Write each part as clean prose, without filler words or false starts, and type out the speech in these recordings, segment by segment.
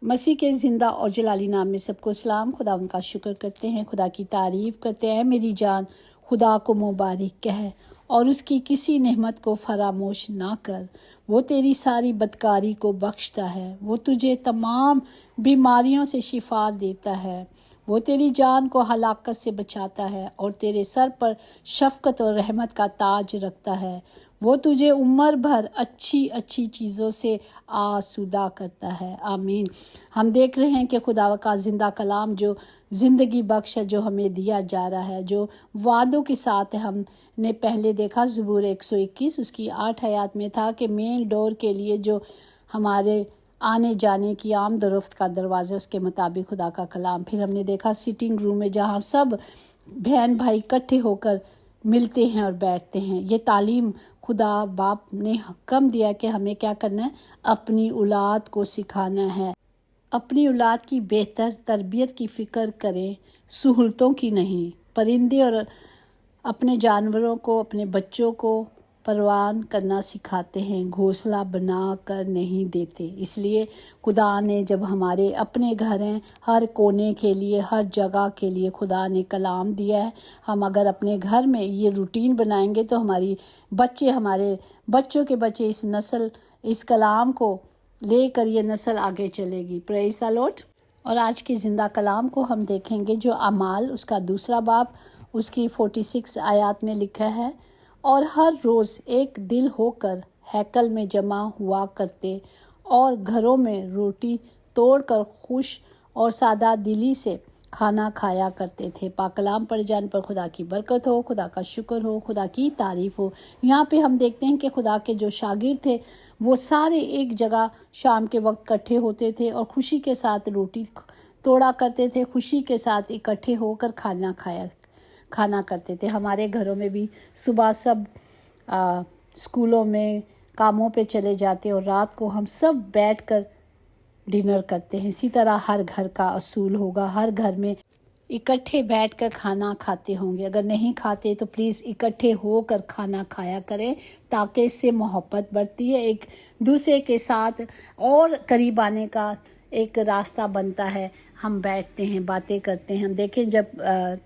مسیح کے زندہ اور جلالی نام میں سب کو سلام۔ خدا ان کا شکر کرتے ہیں، خدا کی تعریف کرتے ہیں۔ میری جان خدا کو مبارک کہہ اور اس کی کسی نعمت کو فراموش نہ کر۔ وہ تیری ساری بدکاری کو بخشتا ہے، وہ تجھے تمام بیماریوں سے شفا دیتا ہے، وہ تیری جان کو ہلاکت سے بچاتا ہے اور تیرے سر پر شفقت اور رحمت کا تاج رکھتا ہے۔ وہ تجھے عمر بھر اچھی چیزوں سے آسودہ کرتا ہے۔ آمین۔ ہم دیکھ رہے ہیں کہ خدا کا زندہ کلام جو زندگی بخش ہے، جو ہمیں دیا جا رہا ہے، جو وعدوں کے ساتھ ہے۔ ہم نے پہلے دیکھا زبور 121 اس کی 8 آیات میں تھا کہ مین ڈور کے لیے جو ہمارے آنے جانے کی آمد و رفت کا دروازہ، اس کے مطابق خدا کا کلام۔ پھر ہم نے دیکھا سیٹنگ روم میں جہاں سب بہن بھائی اکٹھے ہو کر ملتے ہیں اور بیٹھتے ہیں۔ یہ تعلیم خدا باپ نے حکم دیا کہ ہمیں کیا کرنا ہے، اپنی اولاد کو سکھانا ہے، اپنی اولاد کی بہتر تربیت کی فکر کریں، سہولتوں کی نہیں۔ پرندے اور اپنے جانوروں کو، اپنے بچوں کو پروان کرنا سکھاتے ہیں، گھونسلہ بنا کر نہیں دیتے۔ اس لیے خدا نے جب ہمارے اپنے گھر ہیں، ہر کونے کے لیے، ہر جگہ کے لیے خدا نے کلام دیا ہے۔ ہم اگر اپنے گھر میں یہ روٹین بنائیں گے تو ہمارے بچوں کے بچے اس نسل، اس کلام کو لے کر یہ نسل آگے چلے گی۔ پریز دی لارڈ۔ اور آج کے زندہ کلام کو ہم دیکھیں گے جو اعمال اس کا 2 باب اس کی 46 آیات میں لکھا ہے، اور ہر روز ایک دل ہو کر ہیکل میں جمع ہوا کرتے اور گھروں میں روٹی توڑ کر خوش اور سادہ دلی سے کھانا کھایا کرتے تھے۔ پاک کلام پڑھ جان پر خدا کی برکت ہو، خدا کا شکر ہو، خدا کی تعریف ہو۔ یہاں پہ ہم دیکھتے ہیں کہ خدا کے جو شاگرد تھے وہ سارے ایک جگہ شام کے وقت اکٹھے ہوتے تھے اور خوشی کے ساتھ روٹی توڑا کرتے تھے، خوشی کے ساتھ اکٹھے ہو کر کھانا کرتے تھے۔ ہمارے گھروں میں بھی صبح سب اسکولوں میں کاموں پہ چلے جاتے اور رات کو ہم سب بیٹھ کر ڈنر کرتے ہیں۔ اسی طرح ہر گھر کا اصول ہوگا، ہر گھر میں اکٹھے بیٹھ کر کھانا کھاتے ہوں گے۔ اگر نہیں کھاتے تو پلیز اکٹھے ہو کر کھانا کھایا کریں، تاکہ اس سے محبت بڑھتی ہے، ایک دوسرے کے ساتھ اور قریب آنے کا ایک راستہ بنتا ہے۔ ہم بیٹھتے ہیں، باتیں کرتے ہیں۔ ہم دیکھیں جب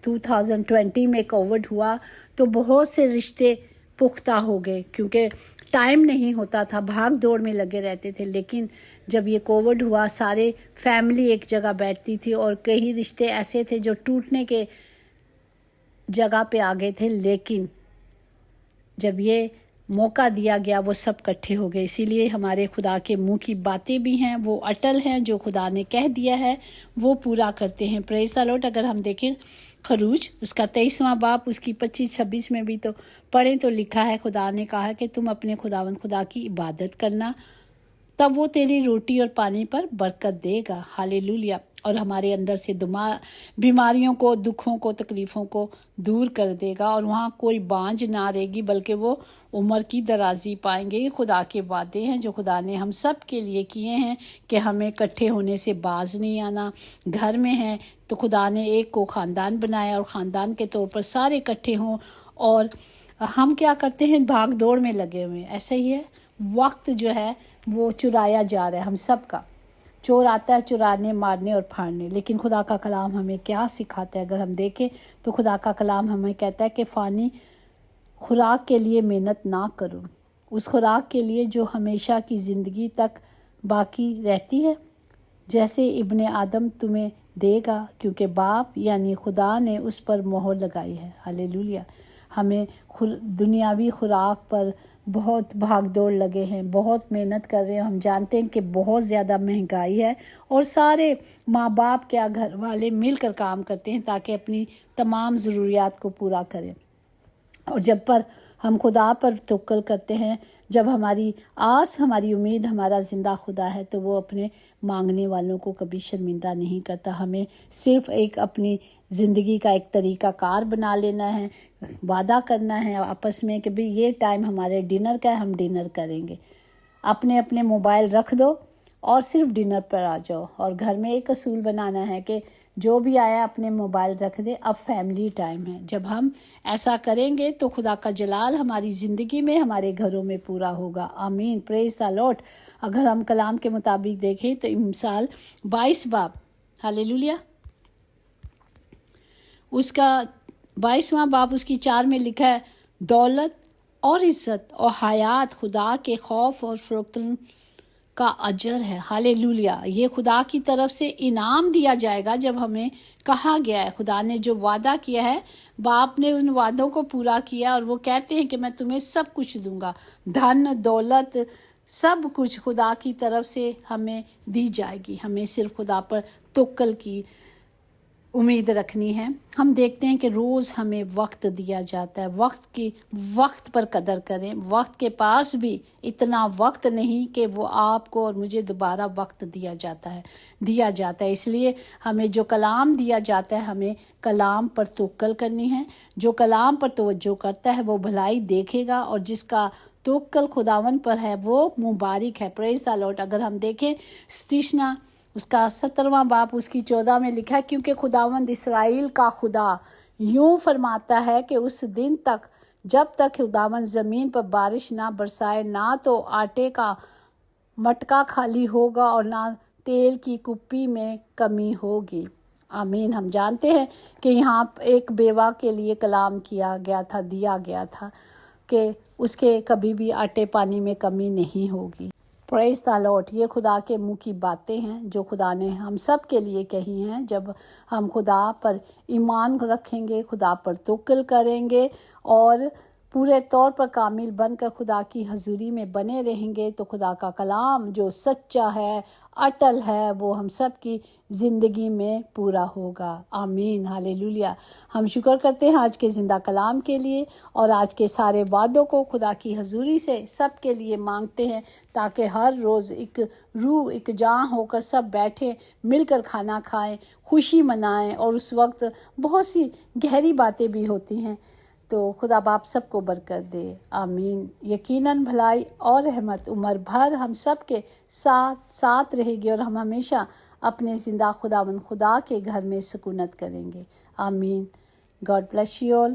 2020 میں کووڈ ہوا تو بہت سے رشتے پختہ ہو گئے، کیونکہ ٹائم نہیں ہوتا تھا، بھاگ دوڑ میں لگے رہتے تھے۔ لیکن جب یہ کووڈ ہوا سارے فیملی ایک جگہ بیٹھتی تھی اور کئی رشتے ایسے تھے جو ٹوٹنے کے جگہ پہ آ گئے تھے، لیکن جب یہ موقع دیا گیا وہ سب اکٹھے ہو گئے۔ اسی لیے ہمارے خدا کے منہ کی باتیں بھی ہیں، وہ اٹل ہیں، جو خدا نے کہہ دیا ہے وہ پورا کرتے ہیں۔ پریز دی لارڈ۔ اگر ہم دیکھیں خروج اس کا 23واں باب اس کی 25-26 میں بھی تو پڑھیں تو لکھا ہے، خدا نے کہا کہ تم اپنے خداوند خدا کی عبادت کرنا، تب وہ تیری روٹی اور پانی پر برکت دے گا۔ ہالےلویا۔ اور ہمارے اندر سے بیماریوں کو، دکھوں کو، تکلیفوں کو دور کر دے گا، اور وہاں کوئی بانجھ نہ رہے گی، بلکہ وہ عمر کی درازی پائیں گے۔ یہ خدا کے وعدے ہیں جو خدا نے ہم سب کے لیے کیے ہیں کہ ہمیں اکٹھے ہونے سے باز نہیں آنا۔ گھر میں ہیں تو خدا نے ایک کو خاندان بنایا اور خاندان کے طور پر سارے اکٹھے ہوں، اور ہم کیا کرتے ہیں، بھاگ دوڑ میں لگے ہوئے ہیں۔ ایسا ہی ہے، وقت جو ہے وہ چرایا جا رہا ہے ہم سب کا۔ چور آتا ہے چرانے، مارنے اور پھاڑنے، لیکن خدا کا کلام ہمیں کیا سکھاتا ہے؟ اگر ہم دیکھیں تو خدا کا کلام ہمیں کہتا ہے کہ فانی خوراک کے لیے محنت نہ کرو، اس خوراک کے لیے جو ہمیشہ کی زندگی تک باقی رہتی ہے، جیسے ابن آدم تمہیں دے گا، کیونکہ باپ یعنی خدا نے اس پر مہر لگائی ہے۔ ہالےلویا۔ ہمیں دنیاوی خوراک پر بہت بھاگ دوڑ لگے ہیں، بہت محنت کر رہے ہیں۔ ہم جانتے ہیں کہ بہت زیادہ مہنگائی ہے، اور سارے ماں باپ کیا گھر والے مل کر کام کرتے ہیں تاکہ اپنی تمام ضروریات کو پورا کریں۔ اور جب ہم خدا پر توکل کرتے ہیں، جب ہماری آس، ہماری امید ہمارا زندہ خدا ہے، تو وہ اپنے مانگنے والوں کو کبھی شرمندہ نہیں کرتا۔ ہمیں صرف ایک اپنی زندگی کا ایک طریقہ کار بنا لینا ہے، وعدہ کرنا ہے آپس میں کہ بھی یہ ٹائم ہمارے ڈنر کا ہے، ہم ڈنر کریں گے۔ اپنے موبائل رکھ دو اور صرف ڈنر پر آ جاؤ، اور گھر میں ایک اصول بنانا ہے کہ جو بھی آیا اپنے موبائل رکھ دے، اب فیملی ٹائم ہے۔ جب ہم ایسا کریں گے تو خدا کا جلال ہماری زندگی میں، ہمارے گھروں میں پورا ہوگا۔ آمین، پریز دی لارڈ۔ اگر ہم کلام کے مطابق دیکھیں تو امثال 22 باب، ہاللیلویا، اس کا 22واں باب اس کی 4 میں لکھا ہے، دولت اور عزت اور حیات خدا کے خوف اور فروختن کا اجر ہے۔ ہاللیلویا، یہ خدا کی طرف سے انعام دیا جائے گا۔ جب ہمیں کہا گیا ہے، خدا نے جو وعدہ کیا ہے، باپ نے ان وعدوں کو پورا کیا، اور وہ کہتے ہیں کہ میں تمہیں سب کچھ دوں گا، دھن دولت سب کچھ خدا کی طرف سے ہمیں دی جائے گی۔ ہمیں صرف خدا پر توکل کی امید رکھنی ہے۔ ہم دیکھتے ہیں کہ روز ہمیں وقت دیا جاتا ہے، وقت پر قدر کریں۔ وقت کے پاس بھی اتنا وقت نہیں کہ وہ آپ کو اور مجھے دوبارہ وقت دیا جاتا ہے۔ اس لیے ہمیں جو کلام دیا جاتا ہے، ہمیں کلام پر توکل کرنی ہے۔ جو کلام پر توجہ کرتا ہے وہ بھلائی دیکھے گا، اور جس کا توکل خداوند پر ہے وہ مبارک ہے۔ پریز دی لارڈ۔ اگر ہم دیکھیں استشنا اس کا 17واں باب اس کی 14 میں لکھا ہے، کیونکہ خداوند اسرائیل کا خدا یوں فرماتا ہے کہ اس دن تک جب تک خداوند زمین پر بارش نہ برسائے، نہ تو آٹے کا مٹکا خالی ہوگا اور نہ تیل کی کپی میں کمی ہوگی۔ آمین۔ ہم جانتے ہیں کہ یہاں ایک بیوہ کے لیے کلام دیا گیا تھا کہ اس کے کبھی بھی آٹے پانی میں کمی نہیں ہوگی۔ پریز دی لارڈ۔ یہ خدا کے منہ کی باتیں ہیں جو خدا نے ہم سب کے لیے کہی ہیں۔ جب ہم خدا پر ایمان رکھیں گے، خدا پر توکل کریں گے اور پورے طور پر کامل بن کر خدا کی حضوری میں بنے رہیں گے، تو خدا کا کلام جو سچا ہے، اٹل ہے، وہ ہم سب کی زندگی میں پورا ہوگا۔ آمین، ہاللیلویا۔ ہم شکر کرتے ہیں آج کے زندہ کلام کے لیے، اور آج کے سارے وعدوں کو خدا کی حضوری سے سب کے لیے مانگتے ہیں، تاکہ ہر روز ایک روح ایک جان ہو کر سب بیٹھیں، مل کر کھانا کھائیں، خوشی منائیں، اور اس وقت بہت سی گہری باتیں بھی ہوتی ہیں۔ تو خدا باپ سب کو برکت دے۔ آمین۔ یقیناً بھلائی اور رحمت عمر بھر ہم سب کے ساتھ رہے گی، اور ہم ہمیشہ اپنے زندہ خدا کے گھر میں سکونت کریں گے۔ آمین۔ God bless you all.